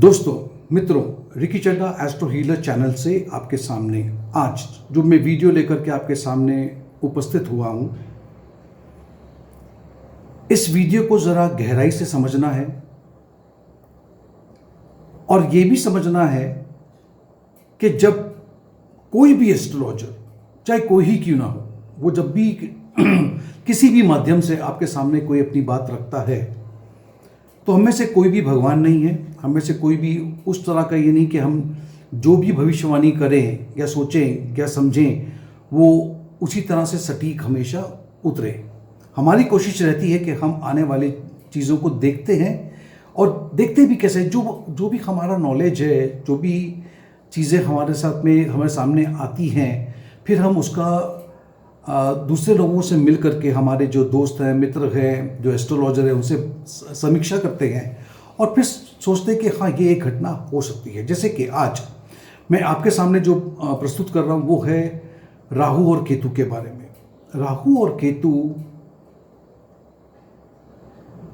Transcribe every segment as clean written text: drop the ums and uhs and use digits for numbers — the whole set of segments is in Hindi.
दोस्तों, मित्रों, Ricky Chadha astro healer channel से आपके सामने आज जो मैं वीडियो लेकर के आपके सामने उपस्थित हुआ हूं, इस वीडियो को ज़रा गहराई से समझना है और ये भी समझना है कि जब कोई भी एस्ट्रोलॉजर, चाहे कोई ही क्यों ना हो, वो जब भी किसी भी माध्यम से आपके सामने कोई अपनी बात रखता है तो हम में से कोई भी भगवान नहीं है। हम में से कोई भी उस तरह का ये नहीं कि हम जो भी भविष्यवाणी करें या सोचें या समझें वो उसी तरह से सटीक हमेशा उतरे। हमारी कोशिश रहती है कि हम आने वाली चीज़ों को देखते हैं और देखते भी कैसे, जो भी हमारा नॉलेज है, जो भी चीज़ें हमारे साथ में हमारे सामने आती हैं, फिर हम उसका दूसरे लोगों से मिल करके, हमारे जो दोस्त हैं, मित्र हैं, जो एस्ट्रोलॉजर हैं, उनसे समीक्षा करते हैं और फिर सोचते हैं कि हाँ, ये एक घटना हो सकती है। जैसे कि आज मैं आपके सामने जो प्रस्तुत कर रहा हूँ वो है राहु और केतु के बारे में। राहु और केतु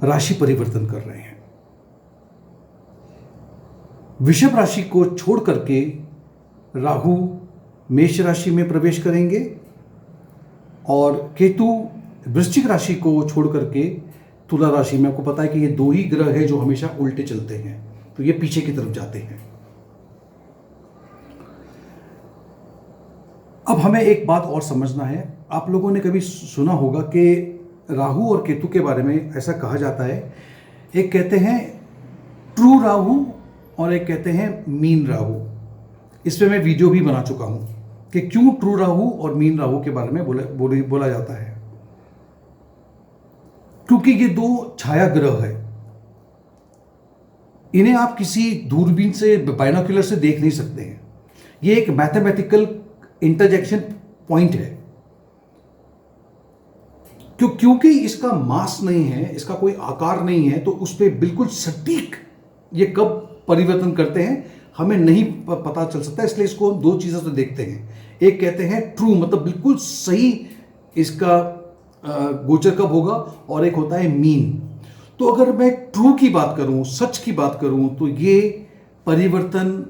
राशि परिवर्तन कर रहे हैं। वृषभ राशि को छोड़ करके राहु मेष राशि में प्रवेश करेंगे और केतु वृश्चिक राशि को छोड़ करके तुला राशि में। आपको पता है कि ये दो ही ग्रह हैं जो हमेशा उल्टे चलते हैं, तो ये पीछे की तरफ जाते हैं। अब हमें एक बात और समझना है। आप लोगों ने कभी सुना होगा कि राहु और केतु के बारे में ऐसा कहा जाता है, एक कहते हैं ट्रू राहु और एक कहते हैं मीन राहु। इस पे मैं वीडियो भी बना चुका हूं कि क्यों ट्रू राहु और मीन राहु के बारे में बोला जाता है। क्योंकि ये दो छाया ग्रह है, इन्हें आप किसी दूरबीन से, बाइनोक्यूलर से देख नहीं सकते हैं। ये एक मैथमेटिकल इंटरजेक्शन पॉइंट है। क्योंकि इसका मास नहीं है, इसका कोई आकार नहीं है, तो उस पर बिल्कुल सटीक ये कब परिवर्तन करते हैं हमें नहीं पता चल सकता। इसलिए इसको हम दो चीज़ों से देखते हैं। एक कहते हैं ट्रू, मतलब बिल्कुल सही इसका गोचर कब होगा, और एक होता है मीन। तो अगर मैं ट्रू की बात करूं, सच की बात करूं, तो ये परिवर्तन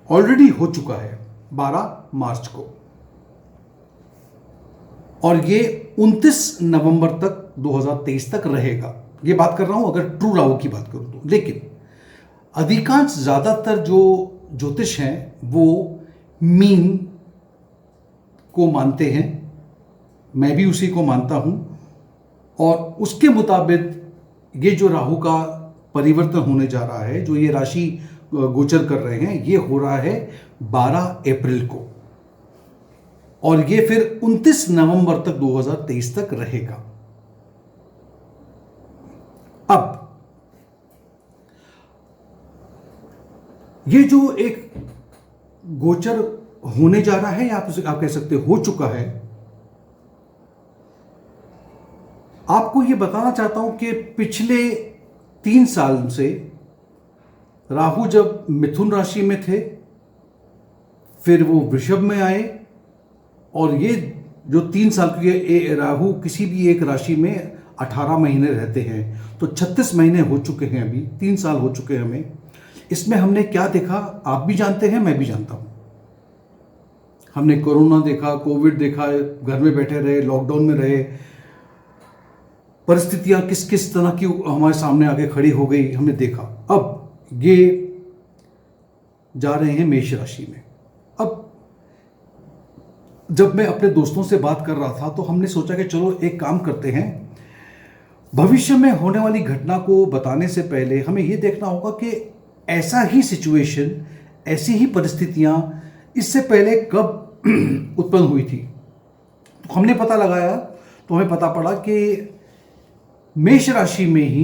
ऑलरेडी हो चुका है 12 मार्च को, और ये 29 नवंबर तक 2023 तक रहेगा। ये बात कर रहा हूं अगर ट्रू राहु की बात करूं तो। लेकिन अधिकांश ज़्यादातर जो ज्योतिष हैं वो मीन को मानते हैं, मैं भी उसी को मानता हूं। और उसके मुताबिक ये जो राहु का परिवर्तन होने जा रहा है, जो ये राशि गोचर कर रहे हैं, ये हो रहा है 12 अप्रैल को, और ये फिर 29 नवंबर तक 2023 तक रहेगा। अब ये जो एक गोचर होने जा रहा है, या आप कह सकते हो चुका है, आपको ये बताना चाहता हूं कि पिछले 3 साल से राहु जब मिथुन राशि में थे, फिर वो वृषभ में आए, और ये जो 3 साल के राहु किसी भी एक राशि में 18 महीने रहते हैं, तो 36 महीने हो चुके हैं। अभी 3 साल हो चुके हैं हमें। इसमें हमने क्या देखा आप भी जानते हैं, मैं भी जानता हूं। हमने कोरोना देखा, कोविड देखा, घर में बैठे रहे, लॉकडाउन में रहे, परिस्थितियां किस किस तरह की हमारे सामने आके खड़ी हो गई, हमने देखा। अब ये जा रहे हैं मेष राशि में। अब जब मैं अपने दोस्तों से बात कर रहा था तो हमने सोचा कि चलो एक काम करते हैं, भविष्य में होने वाली घटना को बताने से पहले हमें यह देखना होगा कि ऐसा ही सिचुएशन, ऐसी ही परिस्थितियां इससे पहले कब उत्पन्न हुई थी। तो हमने पता लगाया, तो हमें पता पड़ा कि मेष राशि में ही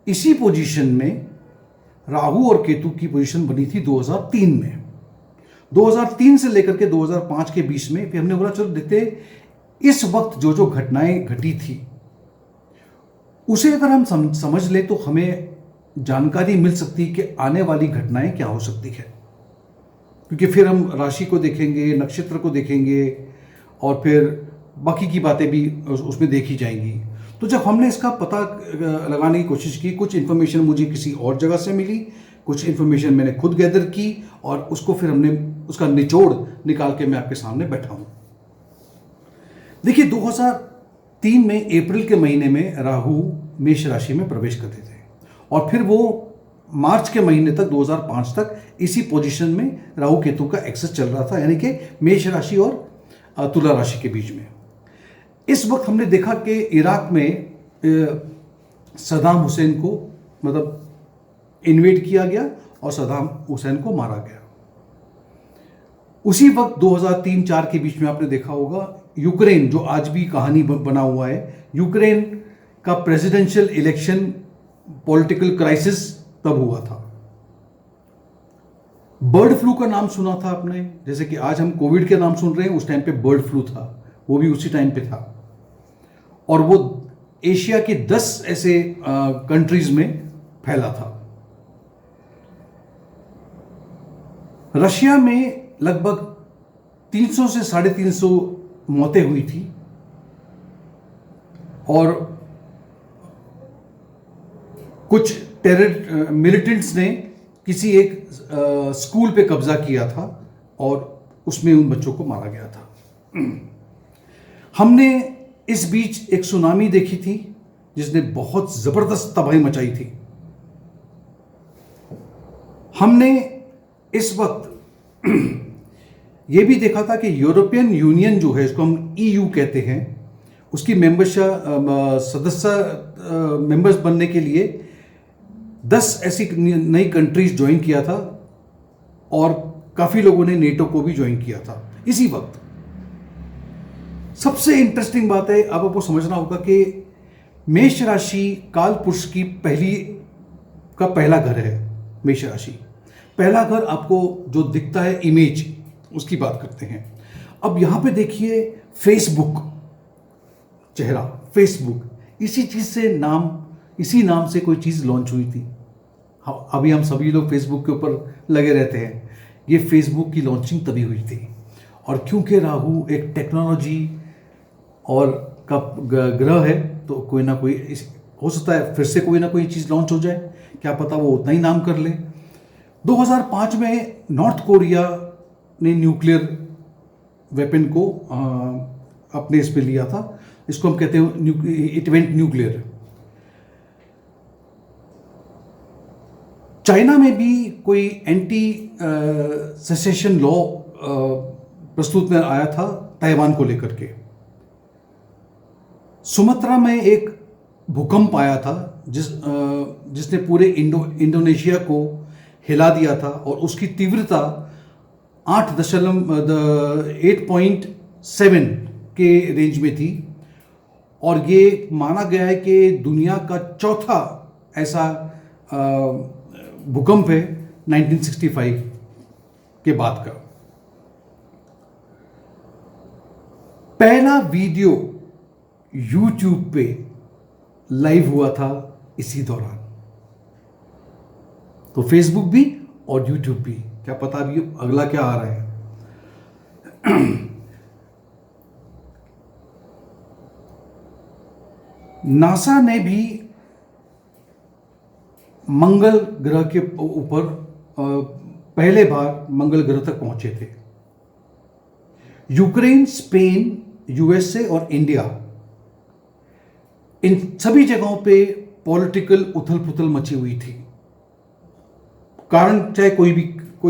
इसी पोजीशन में राहु और केतु की पोजीशन बनी थी 2003 में। 2003 से लेकर के 2005 के बीच में। फिर हमने बोला चलो देखते इस वक्त जो जो घटनाएं घटी थी उसे अगर हम समझ ले तो हमें जानकारी मिल सकती कि आने वाली घटनाएं क्या हो सकती है। क्योंकि फिर हम राशि को देखेंगे, नक्षत्र को देखेंगे, और फिर बाकी की बातें भी उसमें देखी जाएंगी। तो तो जब हमने इसका पता लगाने की कोशिश की, कुछ इन्फॉर्मेशन मुझे किसी और जगह से मिली, कुछ इन्फॉर्मेशन मैंने खुद गैदर की और उसको फिर हमने उसका निचोड़ निकाल के मैं आपके सामने बैठा हूं। देखिए 2003 में अप्रैल के महीने में राहु मेष राशि में प्रवेश करते थे और फिर वो मार्च के महीने तक 2005 तक इसी पोजीशन में राहु केतु का एक्सेस चल रहा था, यानी कि मेष राशि और तुला राशि के बीच में। इस वक्त हमने देखा कि इराक में सद्दाम हुसैन को मतलब इन्वेड किया गया और सद्दाम हुसैन को मारा गया। उसी वक्त 2003-04 के बीच में आपने देखा होगा यूक्रेन, जो आज भी कहानी बना हुआ है, यूक्रेन का प्रेसिडेंशियल इलेक्शन पॉलिटिकल क्राइसिस तब हुआ था। बर्ड फ्लू का नाम सुना था आपने, जैसे कि आज हम कोविड के नाम सुन रहे हैं, उस टाइम पे बर्ड फ्लू था, वो भी उसी टाइम पे था और वो एशिया के 10 ऐसे कंट्रीज में फैला था। रशिया में लगभग 300 से 350 मौतें हुई थी और कुछ मिलिटेंट्स ने किसी एक स्कूल पे कब्जा किया था और उसमें उन बच्चों को मारा गया था। हमने इस बीच एक सुनामी देखी थी जिसने बहुत जबरदस्त तबाही मचाई थी। हमने इस वक्त यह भी देखा था कि यूरोपियन यूनियन जो है, इसको हम EU कहते हैं, उसकी मेंबर्स बनने के लिए 10 ऐसी नई कंट्रीज ज्वाइन किया था और काफी लोगों ने नेटो को भी ज्वाइन किया था इसी वक्त। सबसे इंटरेस्टिंग बात है, अब आपको समझना होगा कि मेष राशि काल पुरुष की पहला घर है। मेष राशि पहला घर आपको जो दिखता है इमेज, उसकी बात करते हैं। अब यहां पे देखिए फेसबुक, चेहरा फेसबुक, इसी नाम से कोई चीज लॉन्च हुई थी। अभी हम सभी लोग फेसबुक के ऊपर लगे रहते हैं। ये फेसबुक की लॉन्चिंग तभी हुई थी और क्योंकि राहु एक टेक्नोलॉजी और का ग्रह है तो कोई ना कोई हो सकता है फिर से कोई ना कोई चीज़ लॉन्च हो जाए, क्या पता वो उतना ही नाम कर ले। 2005 में नॉर्थ कोरिया ने न्यूक्लियर वेपन को अपने इस पे लिया था, इसको हम कहते हैं इट वेंट न्यूक्लियर। चाइना में भी कोई एंटी सेसेशन लॉ प्रस्तुत में आया था ताइवान को लेकर के। सुमात्रा में एक भूकंप आया था जिसने पूरे इंडोनेशिया को हिला दिया था और उसकी तीव्रता 8.7 के रेंज में थी और ये माना गया है कि दुनिया का चौथा ऐसा भूकंप है 1965 के बाद का। पहला वीडियो YouTube पे लाइव हुआ था इसी दौरान। तो फेसबुक भी और YouTube भी, क्या पता अभी अगला क्या आ रहा है। नासा ने भी मंगल ग्रह के ऊपर पहले बार मंगल ग्रह तक पहुंचे थे। यूक्रेन, स्पेन, USA और इंडिया, इन सभी जगहों पे पॉलिटिकल उथल पुथल मची हुई थी, कारण चाहे कोई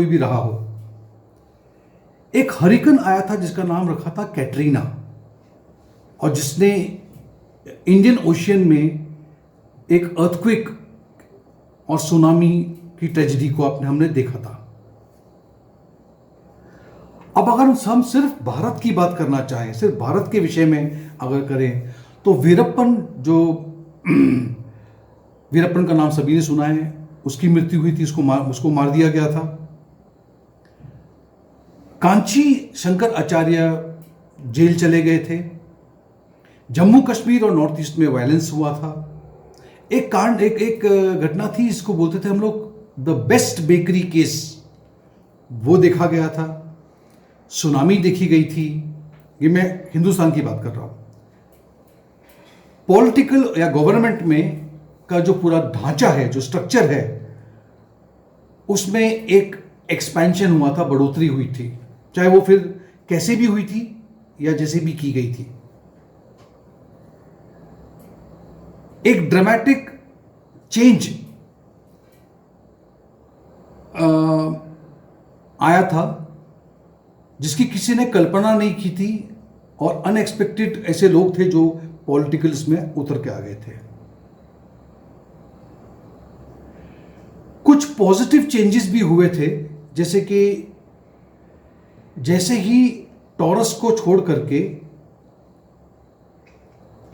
भी रहा हो। एक हरिकेन आया था जिसका नाम रखा था कैटरीना और जिसने इंडियन ओशियन में एक अर्थक्वेक और सुनामी की ट्रेजेडी को हमने देखा था। अब अगर हम सिर्फ भारत की बात करना चाहें, सिर्फ भारत के विषय में अगर करें, तो वीरप्पन का नाम सभी ने सुना है, उसकी मृत्यु हुई थी, उसको मार दिया गया था। कांची शंकर आचार्य जेल चले गए थे। जम्मू कश्मीर और नॉर्थ ईस्ट में वायलेंस हुआ था। एक घटना थी, इसको बोलते थे हम लोग द बेस्ट बेकरी केस, वो देखा गया था। सुनामी देखी गई थी। ये मैं हिंदुस्तान की बात कर रहा हूं। पॉलिटिकल या गवर्नमेंट में का जो पूरा ढांचा है, जो स्ट्रक्चर है, उसमें एक एक्सपेंशन हुआ था, बढ़ोतरी हुई थी, चाहे वो फिर कैसे भी हुई थी या जैसे भी की गई थी। एक ड्रामेटिक चेंज आया था जिसकी किसी ने कल्पना नहीं की थी, और अनएक्सपेक्टेड ऐसे लोग थे जो पॉलिटिकल्स में उतर के आ गए थे। कुछ पॉजिटिव चेंजेस भी हुए थे, जैसे कि जैसे ही टॉरस को छोड़ करके,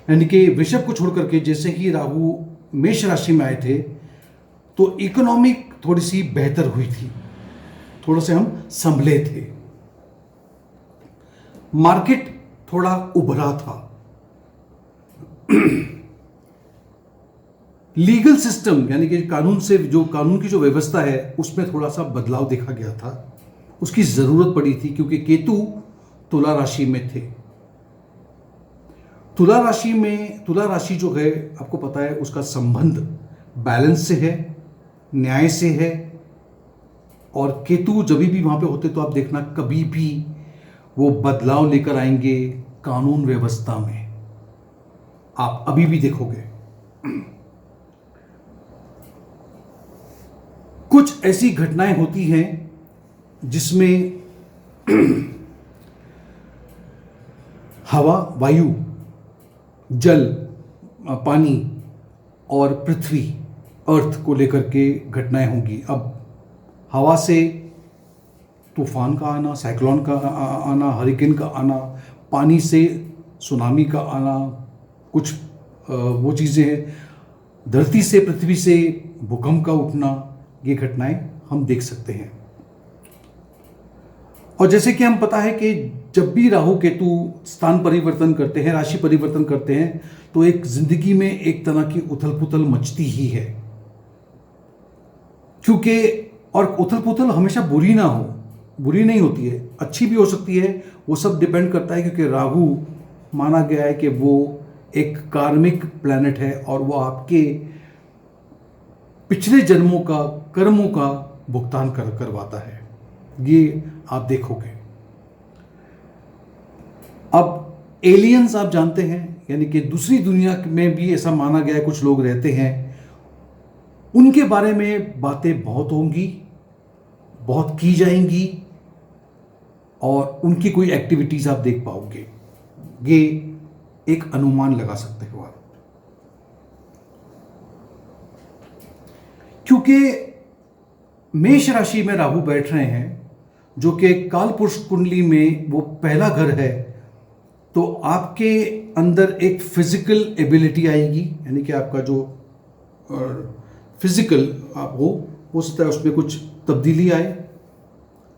यानी कि वृषभ को छोड़ करके जैसे ही राहु मेष राशि में आए थे, तो इकोनॉमिक थोड़ी सी बेहतर हुई थी, थोड़ा से हम संभले थे, मार्केट थोड़ा उभरा था, लीगल सिस्टम यानी कि कानून से जो कानून की जो व्यवस्था है उसमें थोड़ा सा बदलाव देखा गया था। उसकी जरूरत पड़ी थी क्योंकि केतु तुला राशि में थे। तुला राशि जो है आपको पता है उसका संबंध बैलेंस से है, न्याय से है, और केतु जब भी वहां पे होते तो आप देखना कभी भी वो बदलाव लेकर आएंगे कानून व्यवस्था में, आप अभी भी देखोगे। कुछ ऐसी घटनाएं होती हैं जिसमें हवा, वायु, जल, पानी और पृथ्वी, अर्थ को लेकर के घटनाएं होंगी। अब हवा से तूफान का आना, साइक्लोन का आना, हरिकेन का आना, पानी से सुनामी का आना, कुछ वो चीज़ें हैं, धरती से, पृथ्वी से भूकंप का उठना, ये घटनाएं हम देख सकते हैं। और जैसे कि हम पता है कि जब भी राहु केतु स्थान परिवर्तन करते हैं, राशि परिवर्तन करते हैं, तो एक जिंदगी में एक तरह की उथल पुथल मचती ही है, क्योंकि और उथल पुथल हमेशा बुरी ना हो, बुरी नहीं होती है, अच्छी भी हो सकती है, वो सब डिपेंड करता है, क्योंकि राहु माना गया है कि वो एक कार्मिक प्लैनेट है और वो आपके पिछले जन्मों का, कर्मों का भुगतान करवाता है, ये आप देखोगे। अब एलियंस आप जानते हैं, यानी कि दूसरी दुनिया में भी ऐसा माना गया है कुछ लोग रहते हैं, उनके बारे में बातें बहुत होंगी, बहुत की जाएंगी, और उनकी कोई एक्टिविटीज आप देख पाओगे, ये एक अनुमान लगा सकते हो आप। क्योंकि मेष राशि में राहु बैठ रहे हैं, जो कि काल पुरुष कुंडली में वो पहला घर है, तो आपके अंदर एक फिजिकल एबिलिटी आएगी, यानी कि आपका जो फिजिकल आप हो सकता है उसमें कुछ तब्दीली आए,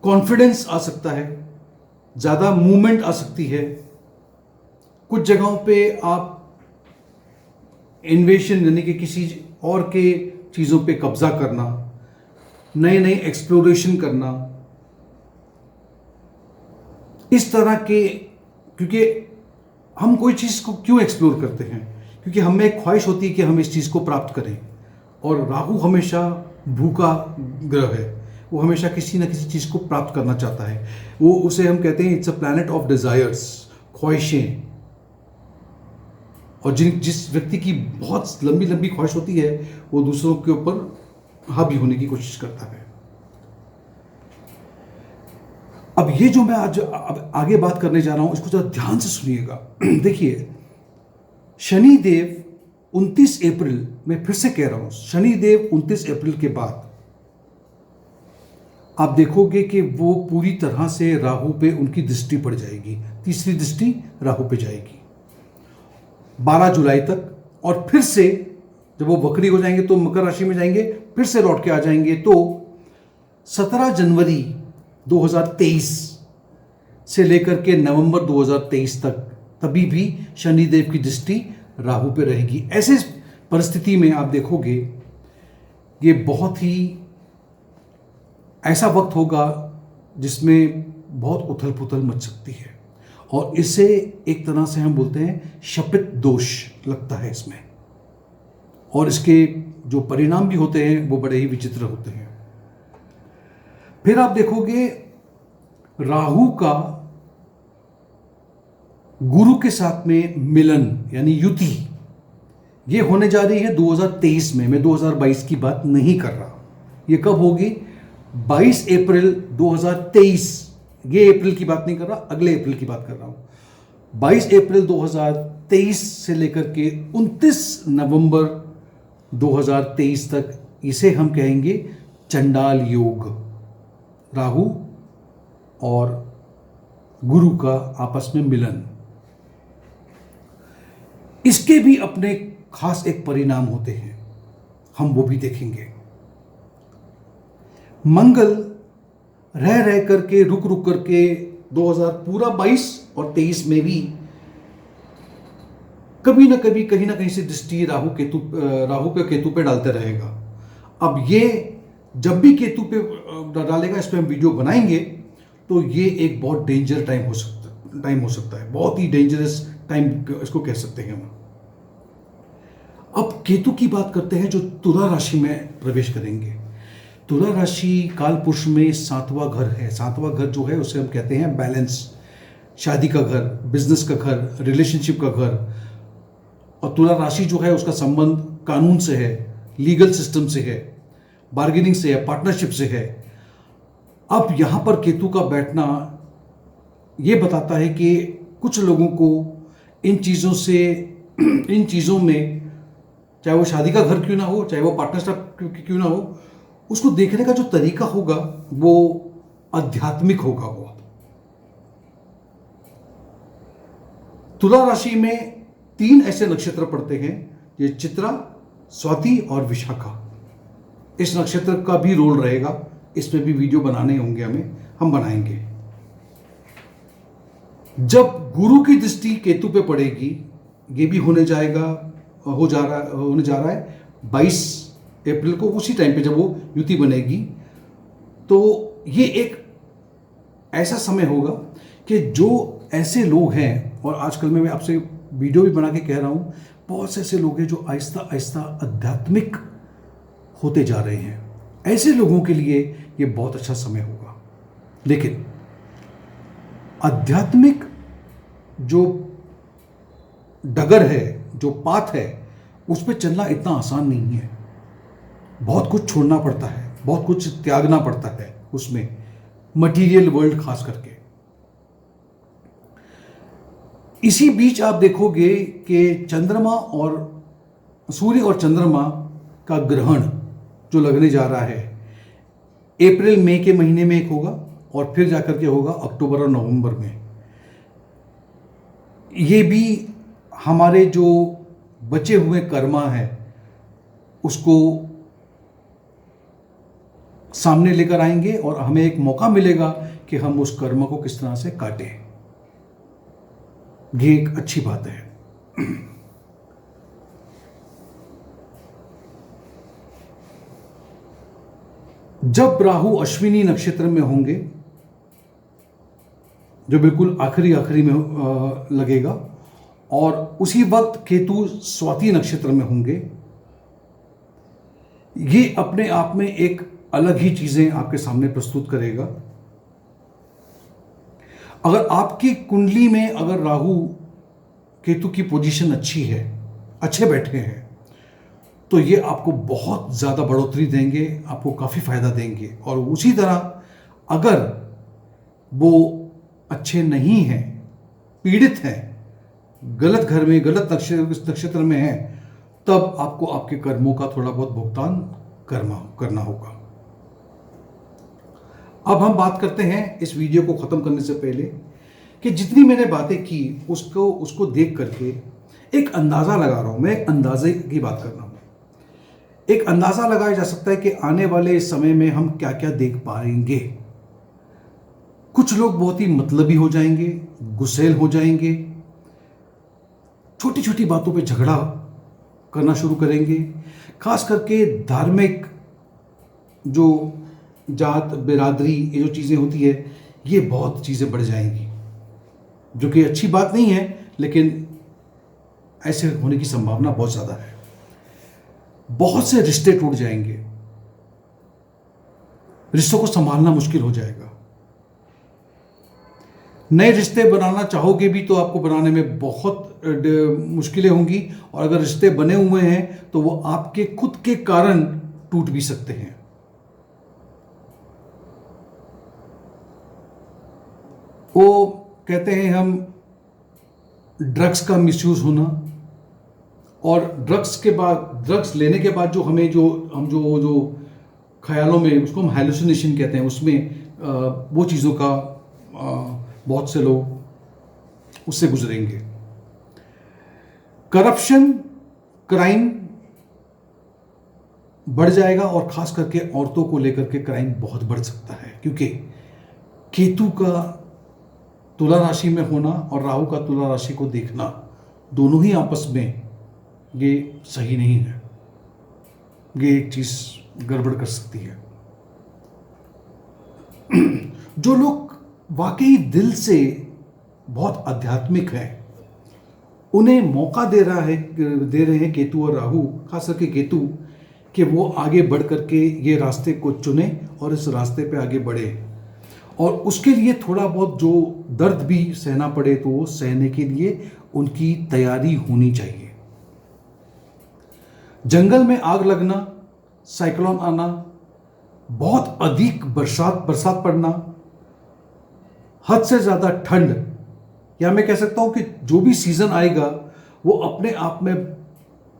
कॉन्फिडेंस आ सकता है, ज़्यादा मूवमेंट आ सकती है, कुछ जगहों पे आप इन्वेशन यानी कि किसी और के चीज़ों पे कब्जा करना, नए नए एक्सप्लोरेशन करना, इस तरह के, क्योंकि हम कोई चीज़ को क्यों एक्सप्लोर करते हैं, क्योंकि हमें एक ख्वाहिश होती है कि हम इस चीज़ को प्राप्त करें, और राहु हमेशा भूखा ग्रह है, वो हमेशा किसी न किसी चीज़ को प्राप्त करना चाहता है, वो उसे हम कहते हैं it's a planet of desires, ख्वाहिशें। और जिस व्यक्ति की बहुत लंबी लंबी ख्वाहिश होती है वो दूसरों के ऊपर हावी होने की कोशिश करता है। अब ये जो मैं आज आगे बात करने जा रहा हूं, इसको जरा ध्यान से सुनिएगा। देखिए, शनि देव 29 अप्रैल, मैं फिर से कह रहा हूं, शनि देव 29 अप्रैल के बाद आप देखोगे कि वो पूरी तरह से राहु पे उनकी दृष्टि पड़ जाएगी, तीसरी दृष्टि राहु पे जाएगी 12 जुलाई तक, और फिर से जब वो वक्री हो जाएंगे तो मकर राशि में जाएंगे, फिर से लौट के आ जाएंगे, तो 17 जनवरी 2023 से लेकर के नवंबर 2023 तक तभी भी शनिदेव की दृष्टि राहु पे रहेगी। ऐसे परिस्थिति में आप देखोगे ये बहुत ही ऐसा वक्त होगा जिसमें बहुत उथल पुथल मच सकती है, और इसे एक तरह से हम बोलते हैं शपित दोष लगता है इसमें, और इसके जो परिणाम भी होते हैं वो बड़े ही विचित्र होते हैं। फिर आप देखोगे राहु का गुरु के साथ में मिलन यानी युति, ये होने जा रही है 2023 में। मैं 2022 की बात नहीं कर रहा। ये कब होगी? 22 अप्रैल 2023। ये अप्रैल की बात नहीं कर रहा, अगले अप्रैल की बात कर रहा हूं। 22 अप्रैल 2023 से लेकर के 29 नवंबर 2023 तक इसे हम कहेंगे चंडाल योग। राहु और गुरु का आपस में मिलन, इसके भी अपने खास एक परिणाम होते हैं, हम वो भी देखेंगे। मंगल रह रह करके रुक रुक करके 2000 पूरा 22 और 23 में भी कभी ना कभी कहीं ना कहीं से दृष्टि राहु के केतु पे डालते रहेगा। अब ये जब भी केतु पे डालेगा, इस पे हम वीडियो बनाएंगे, तो ये एक बहुत डेंजर टाइम हो सकता है, बहुत ही डेंजरस टाइम इसको कह सकते हैं हम। अब केतु की बात करते हैं जो तुला राशि में प्रवेश करेंगे। तुला राशि काल पुरुष में 7वां घर है। 7वां घर जो है उसे हम कहते हैं बैलेंस, शादी का घर, बिजनेस का घर, रिलेशनशिप का घर। और तुला राशि जो है उसका संबंध कानून से है, लीगल सिस्टम से है, बार्गेनिंग से है, पार्टनरशिप से है। अब यहां पर केतु का बैठना ये बताता है कि कुछ लोगों को इन चीज़ों में, चाहे वो शादी का घर क्यों ना हो, चाहे वो पार्टनरशिप क्यों ना हो, उसको देखने का जो तरीका होगा वो आध्यात्मिक होगा बहुत। तुला राशि में 3 ऐसे नक्षत्र पड़ते हैं, ये चित्रा, स्वाति और विशाखा। इस नक्षत्र का भी रोल रहेगा, इसमें भी वीडियो बनाने होंगे हम बनाएंगे। जब गुरु की दृष्टि केतु पे पड़ेगी, ये भी होने जा रहा है 22 अप्रैल को, उसी टाइम पे जब वो युति बनेगी, तो ये एक ऐसा समय होगा कि जो ऐसे लोग हैं, और आजकल मैं आपसे वीडियो भी बना के कह रहा हूं, बहुत से ऐसे लोग हैं जो आहिस्ता आहिस्ता आध्यात्मिक होते जा रहे हैं। ऐसे लोगों के लिए ये बहुत अच्छा समय होगा। लेकिन आध्यात्मिक जो डगर है, जो पाथ है, उस पर चलना इतना आसान नहीं है। बहुत कुछ छोड़ना पड़ता है, बहुत कुछ त्यागना पड़ता है उसमें, मटेरियल वर्ल्ड खास करके। इसी बीच आप देखोगे कि चंद्रमा और सूर्य और चंद्रमा का ग्रहण जो लगने जा रहा है, अप्रैल मई के महीने में एक होगा और फिर जाकर के होगा अक्टूबर और नवंबर में। ये भी हमारे जो बचे हुए कर्मा है उसको सामने लेकर आएंगे और हमें एक मौका मिलेगा कि हम उस कर्म को किस तरह से काटें। ये एक अच्छी बात है। जब राहु अश्विनी नक्षत्र में होंगे, जो बिल्कुल आखिरी में लगेगा, और उसी वक्त केतु स्वाति नक्षत्र में होंगे, ये अपने आप में एक अलग ही चीजें आपके सामने प्रस्तुत करेगा। अगर आपकी कुंडली में अगर राहु केतु की पोजीशन अच्छी है, अच्छे बैठे हैं, तो ये आपको बहुत ज़्यादा बढ़ोतरी देंगे, आपको काफ़ी फायदा देंगे। और उसी तरह अगर वो अच्छे नहीं हैं, पीड़ित हैं, गलत घर में, गलत नक्षत्र में हैं, तब आपको आपके कर्मों का थोड़ा बहुत भुगतान करना होगा। अब हम बात करते हैं इस वीडियो को ख़त्म करने से पहले कि जितनी मैंने बातें की उसको देख करके एक अंदाज़ा लगा रहा हूँ। मैं एक अंदाजे की बात कर रहा हूँ। एक अंदाज़ा लगाया जा सकता है कि आने वाले समय में हम क्या क्या देख पाएंगे। कुछ लोग बहुत ही मतलबी हो जाएंगे, गुस्सैल हो जाएंगे, छोटी छोटी बातों पे झगड़ा करना शुरू करेंगे। खास करके धार्मिक जो जात बिरादरी, ये जो चीज़ें होती है, ये बहुत चीज़ें बढ़ जाएंगी। जो कि अच्छी बात नहीं है, लेकिन ऐसे होने की संभावना बहुत ज़्यादा है। बहुत से रिश्ते टूट जाएंगे, रिश्तों को संभालना मुश्किल हो जाएगा। नए रिश्ते बनाना चाहोगे भी तो आपको बनाने में बहुत मुश्किलें होंगी, और अगर रिश्ते बने हुए हैं तो वो आपके खुद के कारण टूट भी सकते हैं। वो कहते हैं हम ड्रग्स का मिसयूज होना, और ड्रग्स लेने के बाद जो हमें जो ख्यालों में, उसको हम हेलुसिनेशन कहते हैं, उसमें वो चीज़ों का बहुत से लोग उससे गुजरेंगे। करप्शन, क्राइम बढ़ जाएगा, और खास करके औरतों को लेकर के क्राइम बहुत बढ़ सकता है, क्योंकि केतु का तुला राशि में होना और राहु का तुला राशि को देखना, दोनों ही आपस में ये सही नहीं है। ये एक चीज गड़बड़ कर सकती है। जो लोग वाकई दिल से बहुत आध्यात्मिक हैं, उन्हें मौका दे रहे हैं केतु और राहु, खास करके केतु, कि वो आगे बढ़ करके ये रास्ते को चुने और इस रास्ते पे आगे बढ़े, और उसके लिए थोड़ा बहुत जो दर्द भी सहना पड़े तो वो सहने के लिए उनकी तैयारी होनी चाहिए। जंगल में आग लगना, साइक्लोन आना, बहुत अधिक बरसात पड़ना, हद से ज़्यादा ठंड, या मैं कह सकता हूं कि जो भी सीज़न आएगा वो अपने आप में,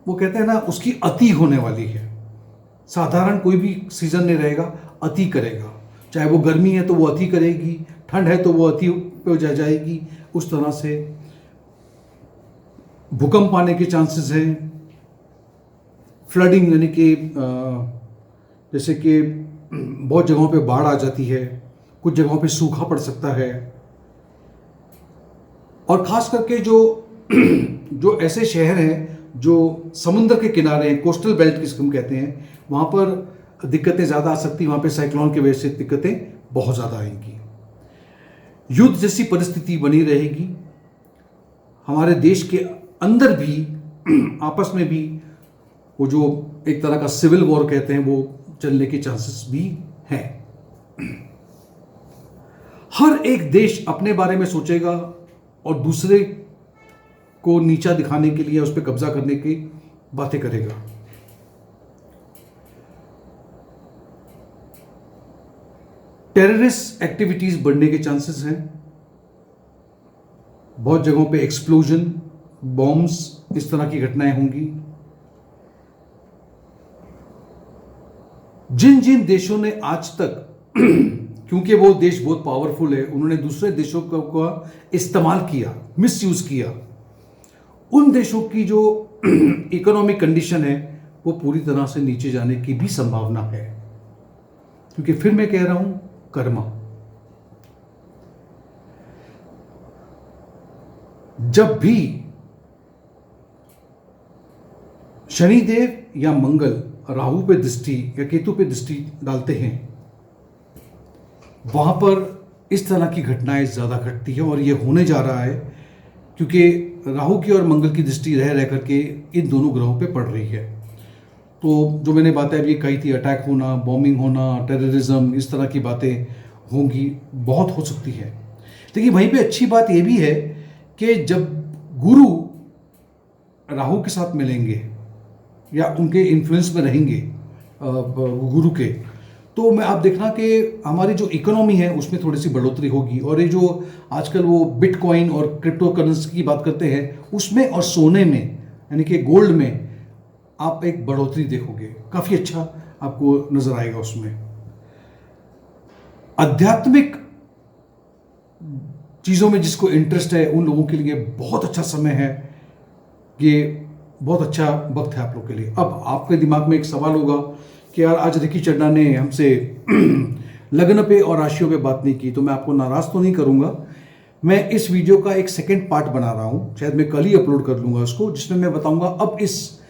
वो कहते हैं ना, उसकी अति होने वाली है। साधारण कोई भी सीज़न नहीं रहेगा, अति करेगा। चाहे वो गर्मी है तो वो अति करेगी, ठंड है तो वो अति पे जाएगी। उस तरह से भूकंप आने के चांसेस हैं, फ्लडिंग, यानी कि जैसे कि बहुत जगहों पे बाढ़ आ जाती है, कुछ जगहों पे सूखा पड़ सकता है, और खास करके जो ऐसे शहर हैं जो समुद्र के किनारे हैं, कोस्टल बेल्ट जिसको हम कहते हैं, वहाँ पर दिक्कतें ज़्यादा आ सकती हैं। वहाँ पे साइक्लोन की वजह से दिक्कतें बहुत ज़्यादा आएंगी। युद्ध जैसी परिस्थिति बनी रहेगी। हमारे देश के अंदर भी आपस में भी वो जो एक तरह का सिविल वॉर कहते हैं, वो चलने के चांसेस भी हैं। हर एक देश अपने बारे में सोचेगा और दूसरे को नीचा दिखाने के लिए, उस पर कब्जा करने की बातें करेगा। टेररिस्ट एक्टिविटीज बढ़ने के चांसेस हैं। बहुत जगहों पे एक्सप्लोजन, बॉम्ब्स, इस तरह की घटनाएं होंगी। जिन जिन देशों ने आज तक क्योंकि वो देश बहुत पावरफुल है, उन्होंने दूसरे देशों का इस्तेमाल किया, मिसयूज किया, उन देशों की जो इकोनॉमिक कंडीशन है वो पूरी तरह से नीचे जाने की भी संभावना है। क्योंकि फिर मैं कह रहा हूं, कर्मा, जब भी शनिदेव या मंगल राहु पे दृष्टि या केतु पे दृष्टि डालते हैं, वहां पर इस तरह की घटनाएं ज्यादा घटती है। और ये होने जा रहा है क्योंकि राहु की और मंगल की दृष्टि रह करके इन दोनों ग्रहों पे पड़ रही है। तो जो मैंने बातें अभी कही थी, अटैक होना, बॉम्बिंग होना, टेररिज्म, इस तरह की बातें होंगी, बहुत हो सकती है। लेकिन वहीं पे अच्छी बात यह भी है कि जब गुरु राहु के साथ मिलेंगे या उनके इन्फ्लुएंस में रहेंगे गुरु के, तो मैं आप देखना कि हमारी जो इकोनॉमी है उसमें थोड़ी सी बढ़ोतरी होगी। और ये जो आजकल वो बिटकॉइन और क्रिप्टो करेंसी की बात करते हैं, उसमें और सोने में, यानी कि गोल्ड में, आप एक बढ़ोतरी देखोगे, काफ़ी अच्छा आपको नजर आएगा उसमें। आध्यात्मिक चीज़ों में जिसको इंटरेस्ट है, उन लोगों के लिए बहुत अच्छा समय है, ये बहुत अच्छा वक्त है आप लोग के लिए। अब आपके दिमाग में एक सवाल होगा कि यार आज रिकी चड्ढा ने हमसे लग्न पे और राशियों पे बात नहीं की, तो मैं आपको नाराज तो नहीं करूंगा। मैं इस वीडियो का एक सेकंड पार्ट बना रहा हूं, शायद मैं कल ही अपलोड कर लूंगा उसको, जिसमें मैं बताऊंगा अब इस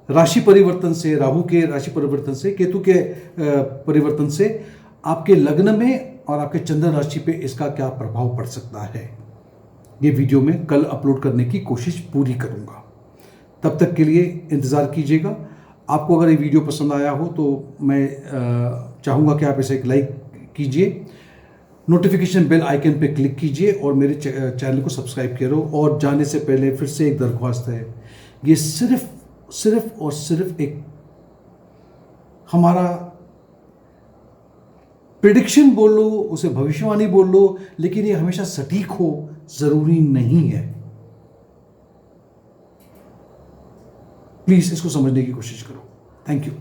राशि परिवर्तन से, राहु के राशि परिवर्तन से, केतु के परिवर्तन से आपके लग्न में और आपके चंद्र राशि पे इसका क्या प्रभाव पड़ सकता है। ये वीडियो मैं कल अपलोड करने की कोशिश पूरी करूँगा। तब तक के लिए इंतज़ार कीजिएगा। आपको अगर ये वीडियो पसंद आया हो तो मैं चाहूँगा कि आप इसे एक लाइक कीजिए, नोटिफिकेशन बेल आइकन पे क्लिक कीजिए और मेरे चैनल को सब्सक्राइब करो। और जाने से पहले फिर से एक दरख्वास्त है, ये सिर्फ और सिर्फ एक हमारा प्रिडिक्शन बोल लो, उसे भविष्यवाणी बोल लो, लेकिन ये हमेशा सटीक हो ज़रूरी नहीं है। प्लीज़ इसको समझने की कोशिश करो। Thank you.